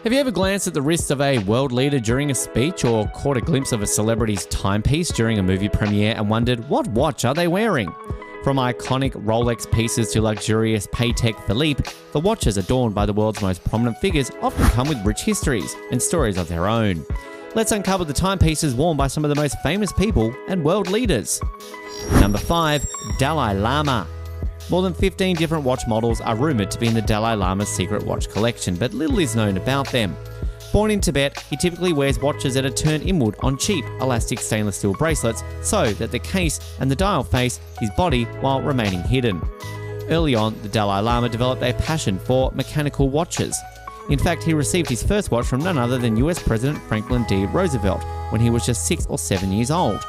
Have you ever glanced at the wrist of a world leader during a speech or caught a glimpse of a celebrity's timepiece during a movie premiere and wondered, what watch are they wearing? From iconic Rolex pieces to luxurious Patek Philippe, the watches adorned by the world's most prominent figures often come with rich histories and stories of their own. Let's uncover the timepieces worn by some of the most famous people and world leaders. Number 5. Dalai Lama. More than 15 different watch models are rumoured to be in the Dalai Lama's secret watch collection, but little is known about them. Born in Tibet, he typically wears watches that are turned inward on cheap, elastic stainless steel bracelets so that the case and the dial face his body while remaining hidden. Early on, the Dalai Lama developed a passion for mechanical watches. In fact, he received his first watch from none other than US President Franklin D. Roosevelt when he was just 6 or 7 years old.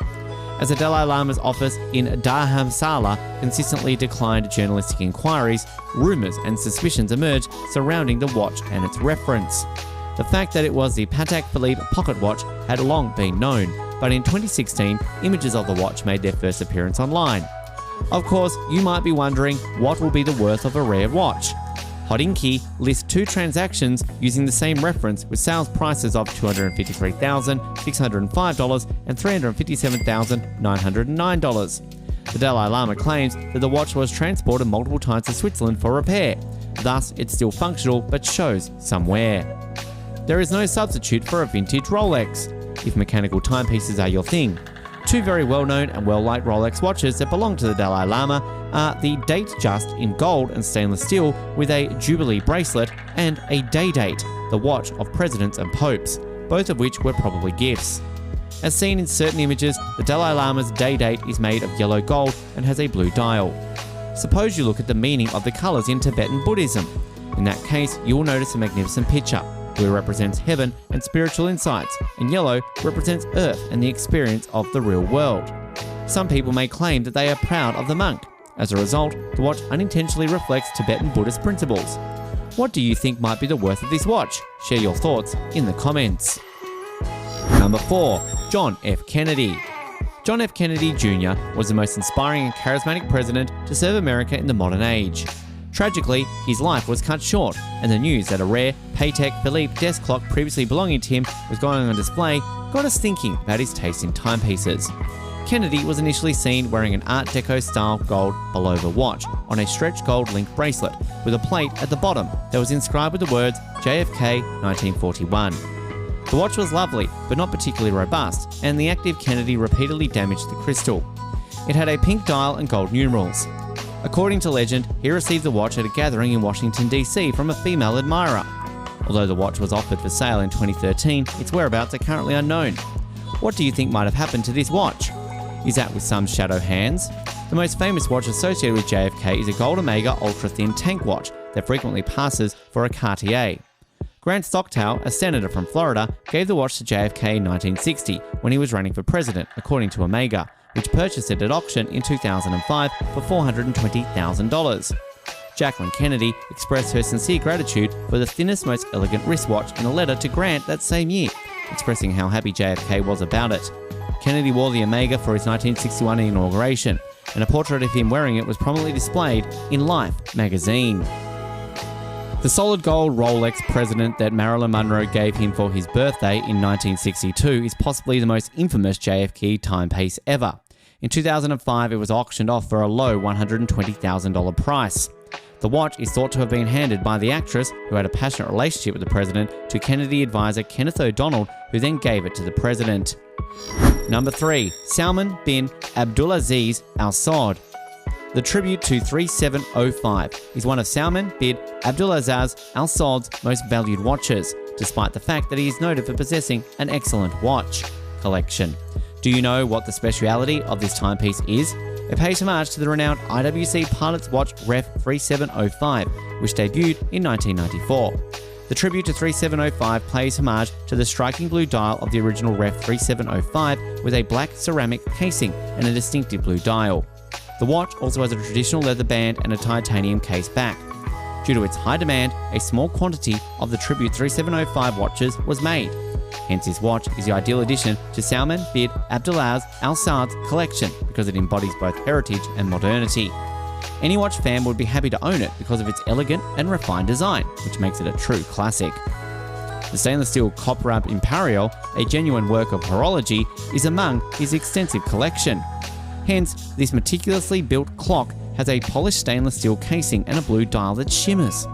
As the Dalai Lama's office in Dharamsala consistently declined journalistic inquiries, rumours and suspicions emerged surrounding the watch and its reference. The fact that it was the Patek Philippe pocket watch had long been known, but in 2016, images of the watch made their first appearance online. Of course, you might be wondering, what will be the worth of a rare watch? Hodinkee lists 2 transactions using the same reference with sales prices of $253,605 and $357,909. The Dalai Lama claims that the watch was transported multiple times to Switzerland for repair. Thus, it's still functional but shows some wear. There is no substitute for a vintage Rolex, if mechanical timepieces are your thing. 2 very well-known and well-liked Rolex watches that belong to the Dalai Lama are the Date Just in gold and stainless steel with a Jubilee bracelet, and a Day Date, the watch of presidents and popes, both of which were probably gifts. As seen in certain images, the Dalai Lama's Day Date is made of yellow gold and has a blue dial. Suppose you look at the meaning of the colours in Tibetan Buddhism. In that case, you will notice a magnificent picture. Blue represents heaven and spiritual insights, and yellow represents earth and the experience of the real world. Some people may claim that they are proud of the monk. As a result, the watch unintentionally reflects Tibetan Buddhist principles. What do you think might be the worth of this watch? Share your thoughts in the comments. Number 4. John F. Kennedy. John F. Kennedy Jr. was the most inspiring and charismatic president to serve America in the modern age. Tragically, his life was cut short, and the news that a rare Patek Philippe desk clock previously belonging to him was going on display got us thinking about his taste in timepieces. Kennedy was initially seen wearing an Art Deco style gold pullover watch on a stretched gold link bracelet with a plate at the bottom that was inscribed with the words JFK 1941. The watch was lovely, but not particularly robust, and the active Kennedy repeatedly damaged the crystal. It had a pink dial and gold numerals. According to legend, he received the watch at a gathering in Washington, D.C. from a female admirer. Although the watch was offered for sale in 2013, its whereabouts are currently unknown. What do you think might have happened to this watch? Is that with some shadow hands? The most famous watch associated with JFK is a gold Omega ultra-thin tank watch that frequently passes for a Cartier. Grant Stocktow, a senator from Florida, gave the watch to JFK in 1960 when he was running for president, according to Omega, which purchased it at auction in 2005 for $420,000. Jacqueline Kennedy expressed her sincere gratitude for the thinnest, most elegant wristwatch in a letter to Grant that same year, expressing how happy JFK was about it. Kennedy wore the Omega for his 1961 inauguration, and a portrait of him wearing it was prominently displayed in Life magazine. The solid gold Rolex President that Marilyn Monroe gave him for his birthday in 1962 is possibly the most infamous JFK timepiece ever. In 2005, it was auctioned off for a low $120,000 price. The watch is thought to have been handed by the actress, who had a passionate relationship with the president, to Kennedy advisor Kenneth O'Donnell, who then gave it to the president. Number 3. Salman bin Abdulaziz Al Saud. The tribute to 3705 is one of Salman bin Abdulaziz Al Saud's most valued watches, despite the fact that he is noted for possessing an excellent watch collection. Do you know what the speciality of this timepiece is? It pays homage to the renowned IWC pilot's watch Ref 3705, which debuted in 1994. The tribute to 3705 pays homage to the striking blue dial of the original Ref 3705 with a black ceramic casing and a distinctive blue dial. The watch also has a traditional leather band and a titanium case back. Due to its high demand, a small quantity of the tribute 3705 watches was made. Hence, this watch is the ideal addition to Salman bin Abdulaziz Al Saud's collection because it embodies both heritage and modernity. Any watch fan would be happy to own it because of its elegant and refined design, which makes it a true classic. The stainless steel Copper Imperial, a genuine work of horology, is among his extensive collection. Hence, this meticulously built clock has a polished stainless steel casing and a blue dial that shimmers.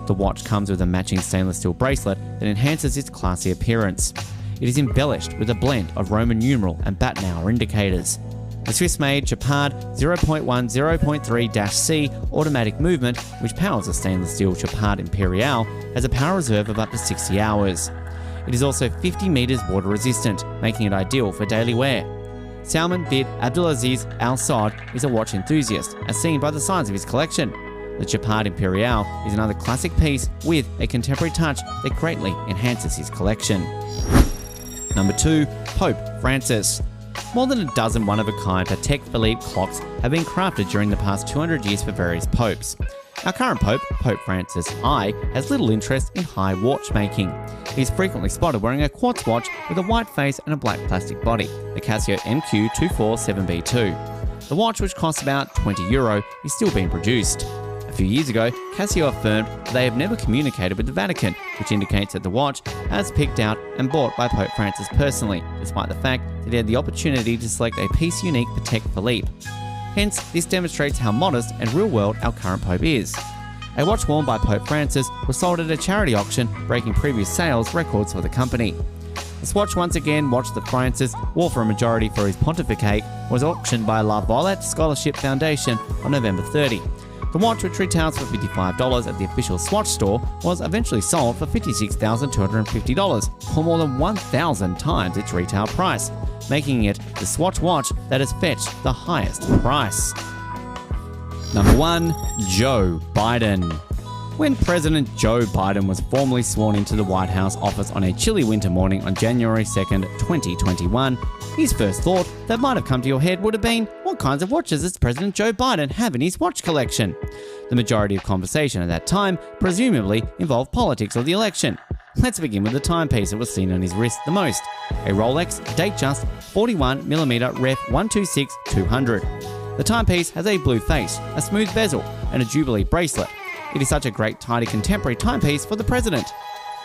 The watch comes with a matching stainless steel bracelet that enhances its classy appearance. It is embellished with a blend of Roman numeral and bat hour indicators. The Swiss-made Chopard 0.10.3-C automatic movement, which powers the stainless steel Chopard Imperial, has a power reserve of up to 60 hours. It is also 50 meters water resistant, making it ideal for daily wear. Salman bin Abdulaziz Al Saud is a watch enthusiast, as seen by the size of his collection. The Chopard Imperial is another classic piece with a contemporary touch that greatly enhances his collection. Number 2. Pope Francis. More than a dozen one-of-a-kind Patek Philippe clocks have been crafted during the past 200 years for various popes. Our current pope, Pope Francis I, has little interest in high watchmaking. He is frequently spotted wearing a quartz watch with a white face and a black plastic body, the Casio MQ247B2. The watch, which costs about €20, is still being produced. A few years ago, Casio affirmed that they have never communicated with the Vatican, which indicates that the watch has picked out and bought by Pope Francis personally, despite the fact that he had the opportunity to select a piece unique Patek Philippe. Hence, this demonstrates how modest and real-world our current Pope is. A watch worn by Pope Francis was sold at a charity auction, breaking previous sales records for the company. The swatch once again watch that Francis wore for a majority for his pontificate was auctioned by La Violette Scholarship Foundation on November 30. The watch, which retails for $55 at the official Swatch store, was eventually sold for $56,250, or more than 1,000 times its retail price, making it the Swatch watch that has fetched the highest price. Number 1. Joe Biden. When President Joe Biden was formally sworn into the White House office on a chilly winter morning on January 2nd, 2021, his first thought that might have come to your head would have been, what kinds of watches does President Joe Biden have in his watch collection? The majority of conversation at that time presumably involved politics or the election. Let's begin with the timepiece that was seen on his wrist the most, a Rolex Datejust 41mm Ref 126-200. The timepiece has a blue face, a smooth bezel, and a Jubilee bracelet. It is such a great, tidy, contemporary timepiece for the president.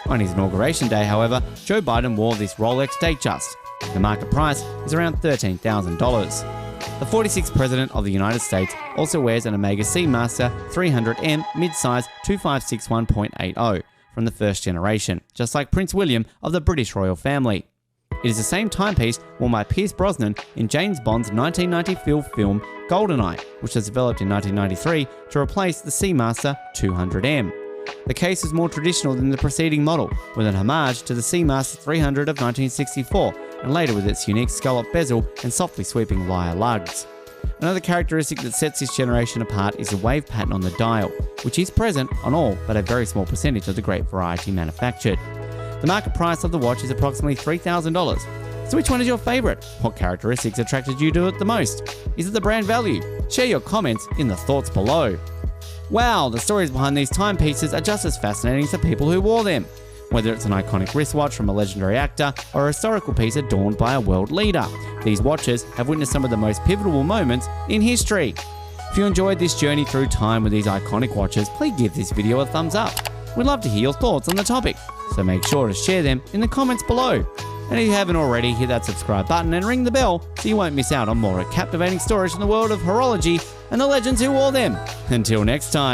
On his inauguration day, however, Joe Biden wore this Rolex Datejust. The market price is around $13,000. The 46th President of the United States also wears an Omega Seamaster 300M mid-size 2561.80 from the first generation, just like Prince William of the British royal family. It is the same timepiece worn by Pierce Brosnan in James Bond's 1990 film GoldenEye, which was developed in 1993 to replace the Seamaster 200M. The case is more traditional than the preceding model, with an homage to the Seamaster 300 of 1964, and later with its unique scallop bezel and softly sweeping lyre lugs. Another characteristic that sets this generation apart is the wave pattern on the dial, which is present on all but a very small percentage of the great variety manufactured. The market price of the watch is approximately $3,000. So which one is your favourite? What characteristics attracted you to it the most? Is it the brand value? Share your comments in the thoughts below. Wow, the stories behind these timepieces are just as fascinating as the people who wore them. Whether it's an iconic wristwatch from a legendary actor or a historical piece adorned by a world leader, these watches have witnessed some of the most pivotal moments in history. If you enjoyed this journey through time with these iconic watches, please give this video a thumbs up. We'd love to hear your thoughts on the topic, so make sure to share them in the comments below. And if you haven't already, hit that subscribe button and ring the bell so you won't miss out on more captivating stories from the world of horology and the legends who wore them. Until next time.